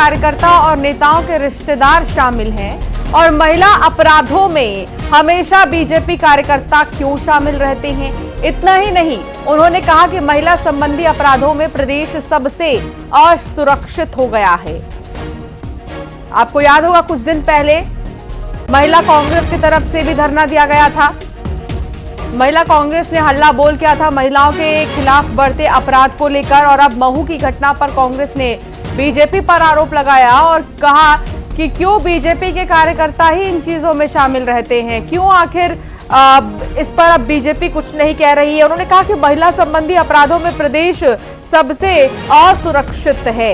कार्यकर्ता और नेताओं के रिश्तेदार शामिल हैं और महिला अपराधों में हमेशा बीजेपी कार्यकर्ता क्यों शामिल रहते हैं। इतना ही नहीं, उन्होंने कहा कि महिला संबंधी अपराधों में प्रदेश सबसे असुरक्षित हो गया है। आपको याद होगा कुछ दिन पहले महिला कांग्रेस की तरफ से भी धरना दिया गया था। महिला कांग्रेस ने हल्ला बोल किया था महिलाओं के खिलाफ बढ़ते अपराध को लेकर, और अब महू की घटना पर कांग्रेस ने बीजेपी पर आरोप लगाया और कहा कि क्यों बीजेपी के कार्यकर्ता ही इन चीजों में शामिल रहते हैं, क्यों आखिर इस पर अब बीजेपी कुछ नहीं कह रही है। उन्होंने कहा कि महिला संबंधी अपराधों में प्रदेश सबसे असुरक्षित है।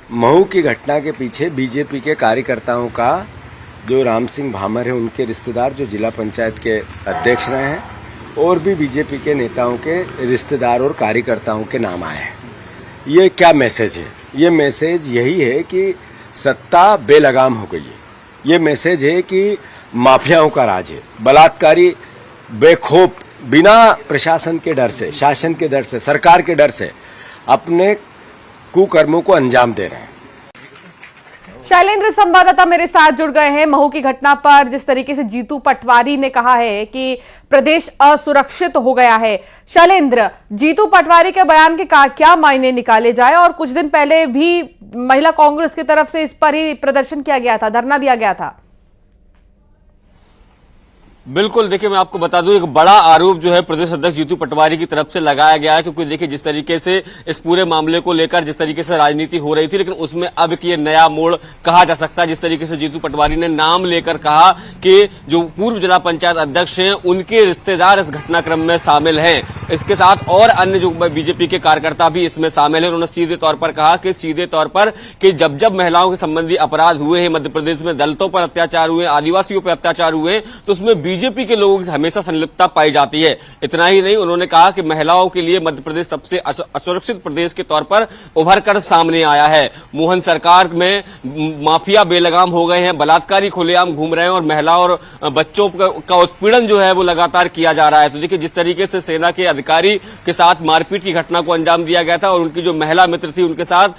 महू की घटना के पीछे बीजेपी के कार्यकर्ताओं का, जो राम सिंह भामर है उनके रिश्तेदार, जो जिला पंचायत के अध्यक्ष रहे हैं, और भी बीजेपी के नेताओं के रिश्तेदार और कार्यकर्ताओं के नाम आए हैं। ये क्या मैसेज है? ये मैसेज यही है कि सत्ता बेलगाम हो गई है। ये मैसेज है कि माफियाओं का राज है। बलात्कारी बेखौफ बिना प्रशासन के डर से, शासन के डर से, सरकार के डर से अपने कुकर्मों को अंजाम दे रहे हैं। शैलेंद्र संवाददाता मेरे साथ जुड़ गए हैं। महू की घटना पर जिस तरीके से जीतू पटवारी ने कहा है कि प्रदेश असुरक्षित हो गया है, शैलेंद्र, जीतू पटवारी के बयान के क्या मायने निकाले जाए? और कुछ दिन पहले भी महिला कांग्रेस की तरफ से इस पर ही प्रदर्शन किया गया था, धरना दिया गया था। बिल्कुल, देखिए मैं आपको बता दूं, एक बड़ा आरोप जो है प्रदेश अध्यक्ष जीतू पटवारी की तरफ से लगाया गया है, क्योंकि देखिए जिस तरीके से इस पूरे मामले को लेकर जिस तरीके से राजनीति हो रही थी, लेकिन उसमें अब ये नया मोड़ कहा जा सकता है। जिस तरीके से जीतू पटवारी ने नाम लेकर कहा कि जो पूर्व जिला पंचायत अध्यक्ष हैं उनके रिश्तेदार इस घटनाक्रम में शामिल हैं, इसके साथ और अन्य जो बीजेपी के कार्यकर्ता भी इसमें शामिल हैं। उन्होंने सीधे तौर पर कहा कि सीधे तौर पर कि जब जब महिलाओं के संबंधी अपराध हुए हैं, मध्य प्रदेश में दलितों पर अत्याचार हुए, आदिवासियों पर अत्याचार हुए, तो उसमें बीजेपी के लोगों की हमेशा संलिप्तता पाई जाती है। इतना ही नहीं, उन्होंने कहा कि महिलाओं के लिए मध्य प्रदेश सबसे असुरक्षित प्रदेश के तौर पर उभर कर सामने आया है। मोहन सरकार में माफिया बेलगाम हो गए हैं, बलात्कारी खुलेआम घूम रहे हैं और महिलाओं और बच्चों का उत्पीड़न जो है वो लगातार किया जा रहा है। तो देखिए जिस तरीके से सेना के अधिकारी के साथ मारपीट की घटना को अंजाम दिया गया था और उनकी जो महिला मित्र थी उनके साथ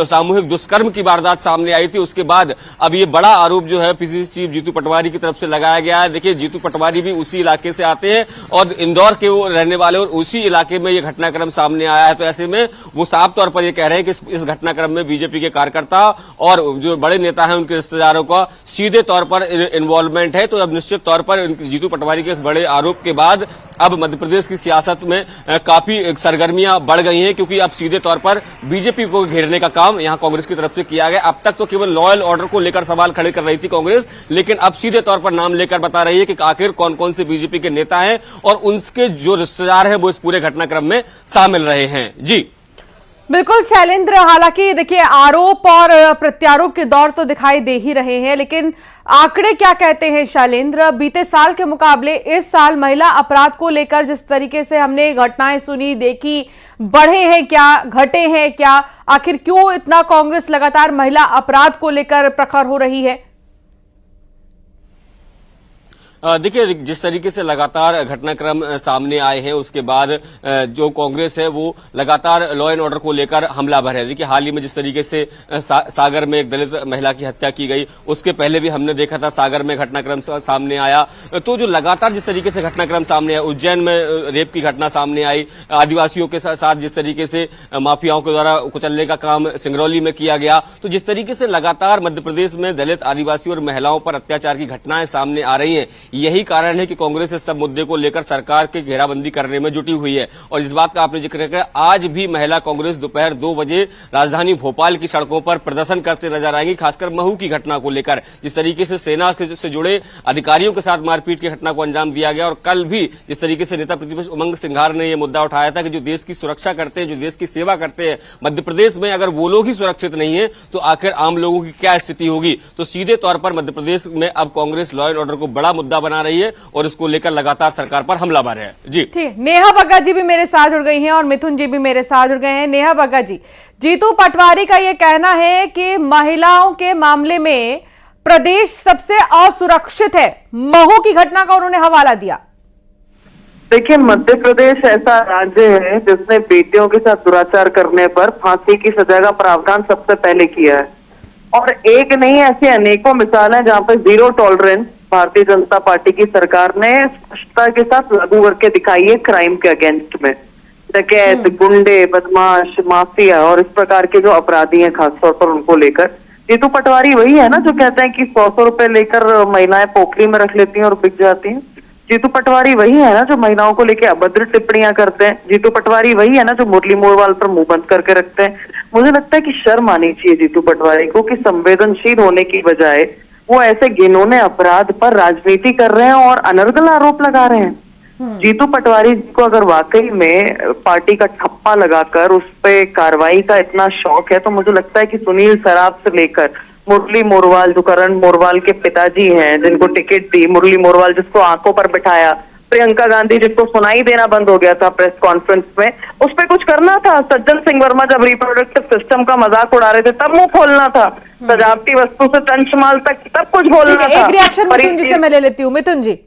सामूहिक दुष्कर्म की वारदात सामने आई थी, उसके बाद अब ये बड़ा आरोप जो है पीसीसी चीफ जीतू पटवारी की तरफ से लगाया गया है। देखिए जीतू पटवारी भी उसी इलाके से आते हैं और इंदौर के वो रहने वाले, और उसी इलाके में ये घटनाक्रम सामने आया है। तो ऐसे में वो साफ तौर पर ये कह रहे हैं कि इस घटनाक्रम में बीजेपी के कार्यकर्ता और जो बड़े नेता हैं उनके रिश्तेदारों का सीधे तौर पर इन्वॉल्वमेंट है। तो अब निश्चित तौर पर जीतू पटवारी के इस बड़े आरोप के बाद अब मध्य प्रदेश की सियासत में काफी सरगर्मियां बढ़ गई हैं, क्योंकि अब सीधे तौर पर बीजेपी को घेरने का काम यहां कांग्रेस की तरफ से किया गया। अब तक तो केवल लॉ एंड ऑर्डर को लेकर सवाल खड़े कर रही थी कांग्रेस, लेकिन अब सीधे तौर पर नाम लेकर बता रही है कि आखिर कौन कौन से बीजेपी के नेता हैं और उनके जो रिश्तेदार हैं वो इस पूरे घटनाक्रम में शामिल रहे हैं। जी बिल्कुल शैलेंद्र, हालांकि देखिए आरोप और प्रत्यारोप के दौर तो दिखाई दे ही रहे हैं, लेकिन आंकड़े क्या कहते हैं शैलेंद्र? बीते साल के मुकाबले इस साल महिला अपराध को लेकर जिस तरीके से हमने घटनाएं सुनी, देखी, बढ़े हैं क्या, घटे हैं क्या? आखिर क्यों इतना कांग्रेस लगातार महिला अपराध को लेकर प्रखर हो रही है? देखिए जिस तरीके से लगातार घटनाक्रम सामने आए हैं उसके बाद जो कांग्रेस है वो लगातार लॉ एंड ऑर्डर को लेकर हमलावर है। देखिए हाल ही में जिस तरीके से सागर में एक दलित महिला की हत्या की गई, उसके पहले भी हमने देखा था सागर में घटनाक्रम सामने आया। तो जो लगातार जिस तरीके से घटनाक्रम सामने आया, उज्जैन में रेप की घटना सामने आई, आदिवासियों के साथ जिस तरीके से माफियाओं के द्वारा कुचलने का काम सिंगरौली में किया गया, तो जिस तरीके से लगातार मध्य प्रदेश में दलित, आदिवासी और महिलाओं पर अत्याचार की घटनाएं सामने आ रही हैं, यही कारण है कि कांग्रेस इस सब मुद्दे को लेकर सरकार की घेराबंदी करने में जुटी हुई है। और इस बात का आपने जिक्र किया, आज भी महिला कांग्रेस दोपहर 2 बजे राजधानी भोपाल की सड़कों पर प्रदर्शन करते नजर आएंगी, खासकर महू की घटना को लेकर। जिस तरीके से सेना से जुड़े अधिकारियों के साथ मारपीट की घटना को अंजाम दिया गया, और कल भी जिस तरीके से नेता प्रतिपक्ष उमंग सिंघार ने यह मुद्दा उठाया था कि जो देश की सुरक्षा करते हैं, जो देश की सेवा करते हैं मध्य प्रदेश में, अगर वो लोग ही सुरक्षित नहीं है तो आखिर आम लोगों की क्या स्थिति होगी। तो सीधे तौर पर मध्य प्रदेश में अब कांग्रेस लॉ एंड ऑर्डर को बड़ा मुद्दा बना रही है और इसको लेकर लगातार सरकार पर हमलावर है। जी ठीक, नेहा बग्गा जी भी मेरे साथ जुड़ गई हैं और मिथुन जी भी मेरे साथ जुड़ गए हैं। नेहा बग्गा जी, जीतू पटवारी का यह कहना है कि महिलाओं के मामले में प्रदेश सबसे असुरक्षित है, महू की घटना का उन्होंने हवाला दिया। देखिए, मध्य प्रदेश ऐसा राज्य है जिसने बेटियों के साथ दुराचार करने पर फांसी की सजा का प्रावधान सबसे पहले किया है। और एक नहीं, ऐसी अनेकों मिसाल हैं जहां पर zero tolerance Bharatiya Janata party की सरकार ने स्पष्टता के साथ लागू करके दिखाई है क्राइम के अगेंस्ट में। डकैत, गुंडे, बदमाश, माफिया और इस प्रकार के जो अपराधी हैं खासतौर पर उनको लेकर जीतू पटवारी वही है ना जो कहते हैं कि 100 रुपए लेकर महिलाएं पोखरी में रख लेती हैं और बिक जाती हैं। जीतू पटवारी वही है ना जो महिलाओं को लेकर अभद्र टिप्पणियां करते हैं। जीतू पटवारी वही है ना जो मुरली मोरवाल पर मुंह बंद करके रखते हैं। मुझे लगता है कि शर्म आनी चाहिए जीतू पटवारी को कि संवेदनशील होने की बजाय वो ऐसे घिनौने अपराध पर राजनीति कर रहे हैं और अनर्गल आरोप लगा रहे हैं। जीतू पटवारी को अगर वाकई में पार्टी का ठप्पा लगाकर उस पे कार्रवाई का इतना शौक है तो मुझे लगता है कि सुनील सराफ से लेकर मुरली मोरवाल, जो करण मोरवाल के पिताजी हैं, जिनको टिकट दी, मुरली मोरवाल जिसको आंखों पर बिठाया, प्रियंका गांधी जिसको सुनाई देना बंद हो गया था प्रेस कॉन्फ्रेंस में, उस पर कुछ करना था। सज्जन सिंह वर्मा जब रिप्रोडक्टिव सिस्टम का मजाक उड़ा रहे थे तब मुंह खोलना था। सजावटी वस्तु से तंचमाल तक तब कुछ बोलना था। एक रिएक्शन मिथुन जी से मैं ले लेती हूँ। मिथुन जी,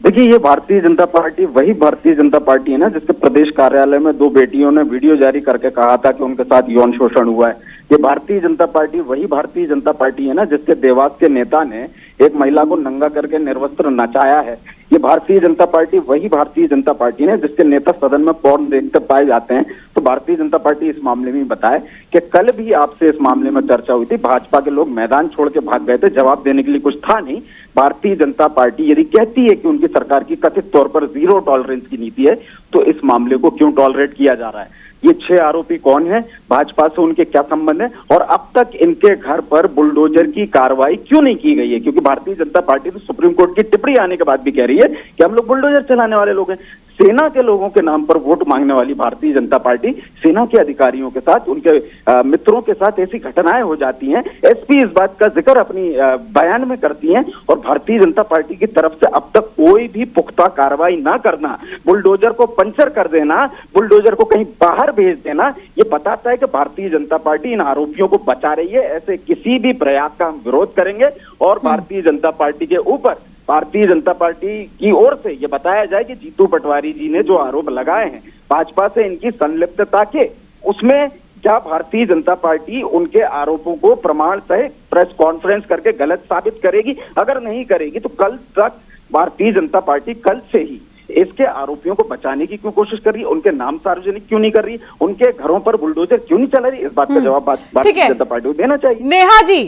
देखिए, ये भारतीय जनता पार्टी वही भारतीय जनता पार्टी है ना जिसके प्रदेश कार्यालय में 2 बेटियों ने वीडियो जारी करके कहा था कि उनके साथ यौन शोषण हुआ है। ये भारतीय जनता पार्टी वही भारतीय जनता पार्टी है ना जिसके देवास के नेता ने एक महिला को नंगा करके निर्वस्त्र नचाया है। ये भारतीय जनता पार्टी वही भारतीय जनता पार्टी है जिसके नेता सदन में पॉर्न देखते पाए जाते हैं। तो भारतीय जनता पार्टी इस मामले में बताए कि कल भी आपसे इस मामले में चर्चा हुई थी, भाजपा के लोग मैदान छोड़ के भाग गए थे, जवाब देने के लिए कुछ था नहीं। भारतीय जनता पार्टी यदि कहती है कि उनकी सरकार की कथित तौर पर जीरो टॉलरेंस की नीति है तो इस मामले को क्यों टॉलरेट किया जा रहा है? ये 6 आरोपी कौन है, भाजपा से उनके क्या संबंध है और अब तक इनके घर पर बुलडोजर की कार्रवाई क्यों नहीं की गई है? क्योंकि भारतीय जनता पार्टी तो सुप्रीम कोर्ट की टिप्पणी आने के बाद भी कह रही है कि हम लोग बुलडोजर चलाने वाले लोग हैं। सेना के लोगों के नाम पर वोट मांगने वाली भारतीय जनता पार्टी सेना के अधिकारियों के साथ, उनके मित्रों के साथ ऐसी घटनाएं हो जाती हैं। एसपी इस बात का जिक्र अपनी बयान में करती हैं और भारतीय जनता पार्टी की तरफ से अब तक कोई भी पुख्ता कार्रवाई ना करना, बुलडोजर को पंचर कर देना, बुलडोजर को कहीं बाहर भेज देना, ये बताता है कि भारतीय जनता पार्टी इन आरोपियों को बचा रही है। ऐसे किसी भी प्रयास का हम विरोध करेंगे और भारतीय जनता पार्टी के ऊपर भारतीय जनता पार्टी की ओर से ये बताया जाए कि जीतू पटवारी जी ने जो आरोप लगाए हैं भाजपा से इनकी संलिप्तता के, उसमें क्या भारतीय जनता पार्टी उनके आरोपों को प्रमाण सहित प्रेस कॉन्फ्रेंस करके गलत साबित करेगी? अगर नहीं करेगी तो कल तक भारतीय जनता पार्टी कल से ही इसके आरोपियों को बचाने की क्यों कोशिश कर रही है? उनके नाम सार्वजनिक क्यों नहीं कर रही? उनके घरों पर बुलडोजर क्यों नहीं चला रही? इस बात का जवाब भारतीय जनता पार्टी को देना चाहिए। नेहा जी,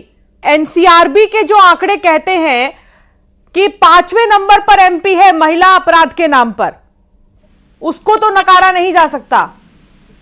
एनसीआरबी के जो आंकड़े कहते हैं कि 5वें नंबर पर एमपी है महिला अपराध के नाम पर, उसको तो नकारा नहीं जा सकता।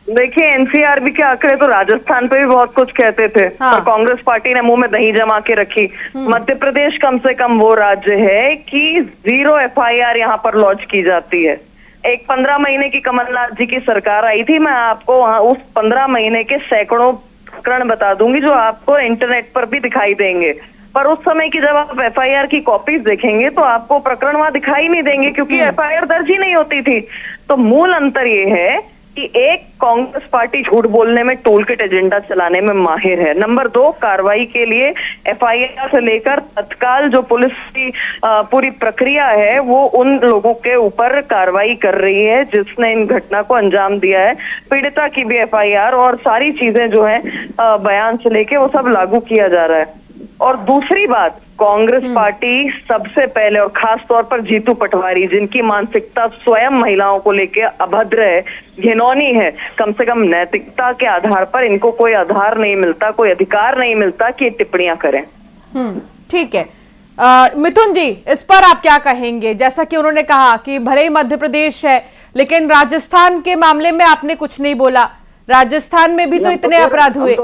देखिए, एनसीआरबी के आंकड़े तो राजस्थान पे भी बहुत कुछ कहते थे और कांग्रेस पार्टी ने मुंह में दही जमा के रखी। मध्य प्रदेश कम से कम वो राज्य है कि 0 एफआईआर यहाँ पर लॉन्च की जाती है। एक 15 महीने की कमलनाथ जी की सरकार आई थी, मैं आपको उस 15 महीने के सैकड़ों प्रकरण बता दूंगी जो आपको इंटरनेट पर भी दिखाई देंगे। पर उस समय की जब आप एफआईआर की कॉपीज देखेंगे तो आपको प्रकरण वहां दिखाई नहीं देंगे क्योंकि एफआईआर दर्ज ही नहीं होती थी। तो मूल अंतर ये है कि एक, कांग्रेस पार्टी झूठ बोलने में टूल किट एजेंडा चलाने में माहिर है। नंबर 2, कार्रवाई के लिए एफआईआर से लेकर तत्काल जो पुलिस की पूरी प्रक्रिया है वो उन लोगों के ऊपर कार्रवाई कर रही है जिसने इन घटना को अंजाम दिया है। पीड़िता की भी एफआईआर और सारी चीजें जो है बयान से लेके वो सब लागू किया जा रहा है। और दूसरी बात, कांग्रेस पार्टी सबसे पहले और खास तौर पर जीतू पटवारी, जिनकी मानसिकता स्वयं महिलाओं को लेकर अभद्र है, घिनौनी है, कम से कम नैतिकता के आधार पर इनको कोई आधार नहीं मिलता, कोई अधिकार नहीं मिलता कि टिप्पणियां करें। ठीक है। मिथुन जी, इस पर आप क्या कहेंगे? जैसा कि उन्होंने कहा कि भले ही मध्य प्रदेश है लेकिन राजस्थान के मामले में आपने कुछ नहीं बोला। राजस्थान में भी तो इतने अपराध हुए।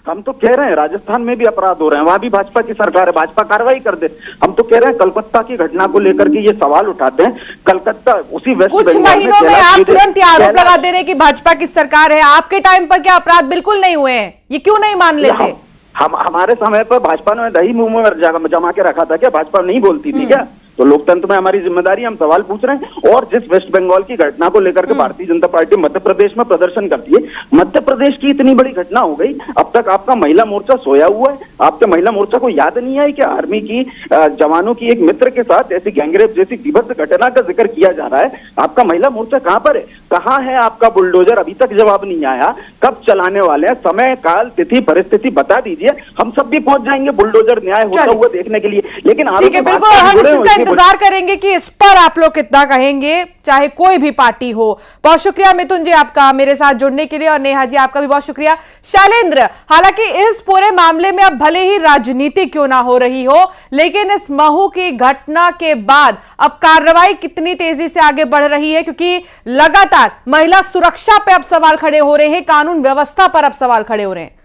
हम तो कह रहे हैं राजस्थान में भी अपराध हो रहे हैं, वहां भी भाजपा की सरकार है, भाजपा कार्रवाई कर दे। हम तो कह रहे हैं कलकत्ता की घटना को लेकर के ये सवाल उठाते हैं। कलकत्ता उसी वेस्ट कुछ महीनों में आप तुरंत आरोप लगा दे रहे हैं कि भाजपा की सरकार है। आपके टाइम पर क्या अपराध बिल्कुल नहीं हुए हैं? ये क्यों नहीं मान लेते? हमारे समय पर भाजपा ने दही मुंह में जमा के रखा था क्या? भाजपा नहीं बोलती थी क्या? तो लोकतंत्र में हमारी जिम्मेदारी, हम सवाल पूछ रहे हैं। और जिस वेस्ट बंगाल की घटना को लेकर के भारतीय जनता पार्टी मध्य प्रदेश में प्रदर्शन करती है, मध्य प्रदेश की इतनी बड़ी घटना हो गई, अब तक आपका महिला मोर्चा सोया हुआ है। आपके महिला मोर्चा को याद नहीं है कि आर्मी की जवानों की एक मित्र के साथ ऐसी गैंगरेप जैसी विभत्स घटना का जिक्र किया जा रहा है। आपका महिला मोर्चा कहां पर है? कहां है आपका बुलडोजर? अभी तक जवाब नहीं आया। कब चलाने वाले हैं? समय, काल, तिथि, परिस्थिति बता दीजिए, हम सब भी पहुंच जाएंगे बुलडोजर न्याय होता हुआ देखने के लिए। लेकिन ठीक है, बिल्कुल, हम इस चीज का इंतजार करेंगे कि इस पर आप लोग कितना कहेंगे, चाहे कोई भी पार्टी हो। बहुत शुक्रिया मिथुन जी आपका मेरे साथ जुड़ने के लिए, और नेहा जी आपका भी बहुत शुक्रिया। शैलेंद्र, हालांकि इस पूरे मामले में अब भले ही राजनीति क्यों ना हो रही हो, लेकिन इस महू की घटना के बाद अब कार्रवाई कितनी तेजी से आगे बढ़ रही है, क्योंकि लगातार महिला सुरक्षा पे अब सवाल खड़े हो रहे हैं, कानून व्यवस्था पर अब सवाल खड़े हो रहे हैं।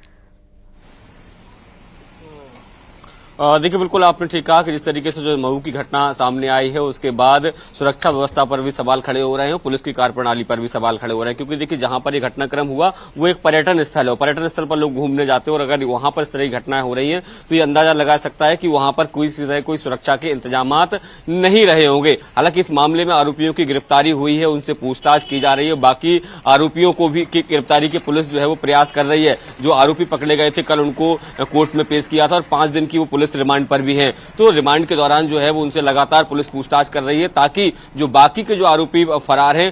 देखिए, बिल्कुल आपने ठीक कहा कि जिस तरीके से जो महू की घटना सामने आई है उसके बाद सुरक्षा व्यवस्था पर भी सवाल खड़े हो रहे हैं, पुलिस की कार्यप्रणाली पर भी सवाल खड़े हो रहे हैं, क्योंकि देखिए जहां पर ये घटनाक्रम हुआ वो एक पर्यटन स्थल है, पर्यटन स्थल पर लोग घूमने जाते हैं, और अगर वहां पर इस तरह की घटनाएं हो रही हैं तो ये अंदाजा लगा सकता है कि वहां पर कोई सुरक्षा के इंतजामात नहीं रहे होंगे। हालांकि इस मामले में आरोपियों की गिरफ्तारी हुई है, उनसे पूछताछ की जा रही है, बाकी आरोपियों को भी की गिरफ्तारी की पुलिस जो है वो प्रयास कर रही है। जो आरोपी पकड़े गए थे कल उनको कोर्ट में पेश किया था, और 5 दिन की वो पुलिस रिमांड पर भी हैं। तो रिमांड के दौरान जो है वो उनसे लगातार पुलिस पूछताछ कर रही है, ताकि जो बाकी के जो आरोपी फरार हैं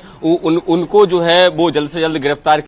उनको जो है वो जल्द से जल्द गिरफ्तार